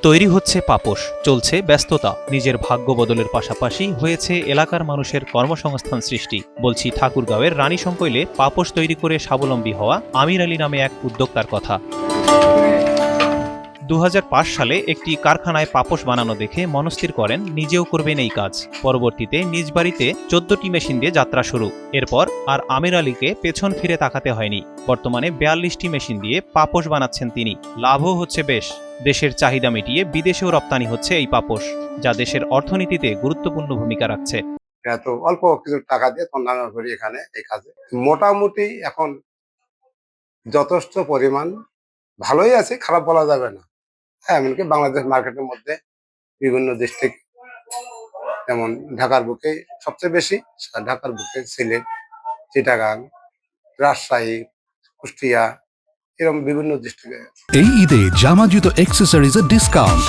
তৈরি হচ্ছে পাপোশ, চলছে ব্যস্ততা, নিজের ভাগ্য বদলের পাশাপাশি হয়েছে এলাকার মানুষের কর্মসংস্থান সৃষ্টি। বলছি ঠাকুরগাঁওয়ের রানীশঙ্কৈলে পাপোশ তৈরি করে স্বাবলম্বী হওয়া আমির আলী নামে এক উদ্যোক্তার কথা। 2005 সালে একটি কারখানায় পাপোশ বানানো দেখে মনস্থির করেন নিজেও করবেন এই কাজ। পরবর্তীতে নিজ বাড়িতে 14টি মেশিন দিয়ে যাত্রা শুরু। এরপর আর আমির আলীকে পেছন ফিরে তাকাতে হয়নি। বর্তমানে 42টি মেশিন দিয়ে পাপোশ বানাচ্ছেন তিনি। লাভও হচ্ছে বেশ। দেশের চাহিদা মিটিয়ে বিদেশেও রপ্তানি হচ্ছে এই পাপোশ, যা দেশের অর্থনীতিতে গুরুত্বপূর্ণ ভূমিকা রাখছে। এত অল্প কিছু টাকা দিয়ে তন্দানা করি এখানে এই কাজে মোটামুটি এখন যথেষ্ট পরিমাণ ভালোই আছে, খারাপ বলা যাবে না। হ্যাঁ, এমনকি বাংলাদেশ মার্কেটের মধ্যে বিভিন্ন ডিস্ট্রিক্ট, যেমন ঢাকার বুকে সবচেয়ে বেশি, ঢাকার বুকে সিলেট, চিটাগাং, রাজশাহী, কুষ্টিয়া, এরকম বিভিন্ন ডিস্ট্রিক্টে। এই ঈদে জামা জুতো অ্যাক্সেসরিজের ডিসকাউন্ট।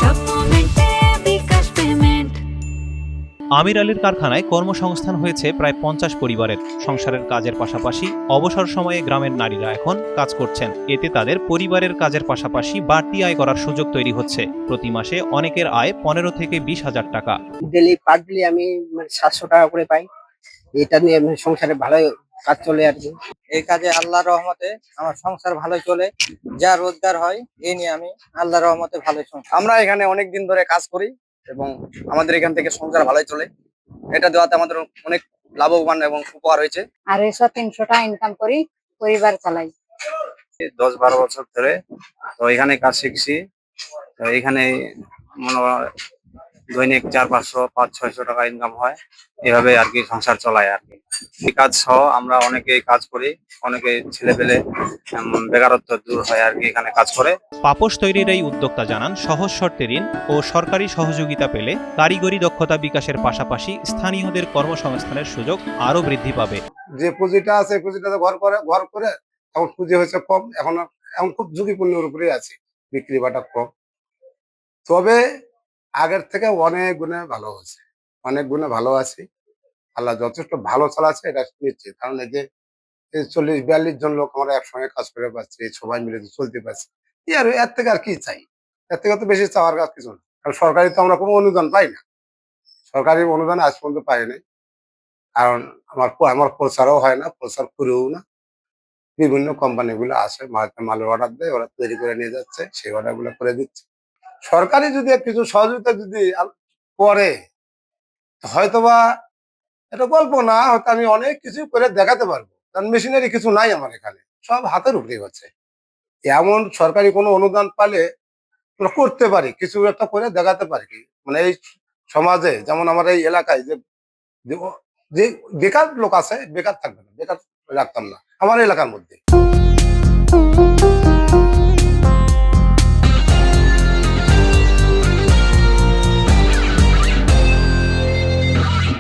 আমির আলীর কারখানায় কর্মসংস্থান হয়েছে প্রায় 50 পরিবারের। সংসারের কাজের পাশাপাশি অবসর সময়ে গ্রামের নারীরা এখন কাজ করছেন। এতে তাদের পরিবারের কাজের পাশাপাশি বাড়তি আয় করার সুযোগ তৈরি হচ্ছে। প্রতি মাসে অনেকের আয় 15 থেকে 20,000 টাকা। পার ডেলি আমি 700 টাকা করে পাই। এটা নিয়ে সংসারে ভালোই কাজ চলে আর কি। এই কাজে আল্লাহর রহমতে আমার সংসার ভালো চলে, যা রোজগার হয় এই নিয়ে আমি আল্লাহর রহমতে ভালো চলি। আমরা এখানে অনেক দিন ধরে কাজ করি এবং আমাদের এখান থেকে সংসার ভালোই চলে। এটা দেওয়াতে আমাদের অনেক লাভবান এবং উপকার হয়েছে। 250-300 টাকা ইনকাম করি, পরিবার চালাই। 10-12 বছর ধরে তো এখানে কাজ শিখছি। তো এখানে মনে হয় দৈনিক 400-500-600 টাকা ইনকাম হয়। এভাবে আর কি সংসার চলায় আর কি। এই কাজ সহ আমরা অনেকেই কাজ করি, অনেকে ছেলে পেলে বেকারত্ব দূর হয় আর কি এখানে কাজ করে। পাপোশ তৈরির এই উদ্যোক্তা জানান, সহজ শর্তে ঋণ ও সরকারি সহযোগিতা পেলে কারিগরি দক্ষতা বিকাশের পাশাপাশি স্থানীয়দের কর্মসংস্থানের সুযোগ আরো বৃদ্ধি পাবে। যে পুঁজিটা আছে, পুঁজিটাতে ঘর করে এখন পুঁজি হয়েছে কম, এখন খুব ঝুঁকিপূর্ণের উপরে আছে, বিক্রি বাটা কম। তবে আগের থেকে অনেক গুণে ভালো হয়েছে, অনেক গুণে ভালো আছে। আল্লাহ যথেষ্ট ভালো চালাচ্ছে, এটা নিশ্চিত। কারণ এই যে 40-42 জন লোক আমরা একসঙ্গে কাজ করে পাচ্ছি, সবাই মিলে চলতে পারছি। এর থেকে আর কি চাই? এর থেকে তো বেশি চাওয়ার কাজ কিছু না। কারণ সরকারি তো আমরা কোনো অনুদান পাই না, সরকারি অনুদান আজ পর্যন্ত পাই নাই। কারণ আমার প্রচারও হয় না, প্রচার করেও না। বিভিন্ন কোম্পানিগুলো আসে, মালের অর্ডার দেয়, ওরা তৈরি করে নিয়ে যাচ্ছে, সেই অর্ডার গুলো করে দিচ্ছে। সরকারি যদি কিছু সহযোগিতা যদি করে, হয়তোবা এটা গল্প না, হয়তো আমি অনেক কিছু করে দেখাতে পারবো। কারণ মেশিনারি কিছু নাই আমার এখানে, সব হাতের উপরে হচ্ছে। এমন সরকারি কোনো অনুদান পালে আমরা করতে পারি, কিছু একটা করে দেখাতে পারি। কি মানে এই সমাজে, যেমন আমার এই এলাকায় যে বেকার লোক আছে, বেকার থাকবে না, বেকার রাখতাম না আমার এলাকার মধ্যে।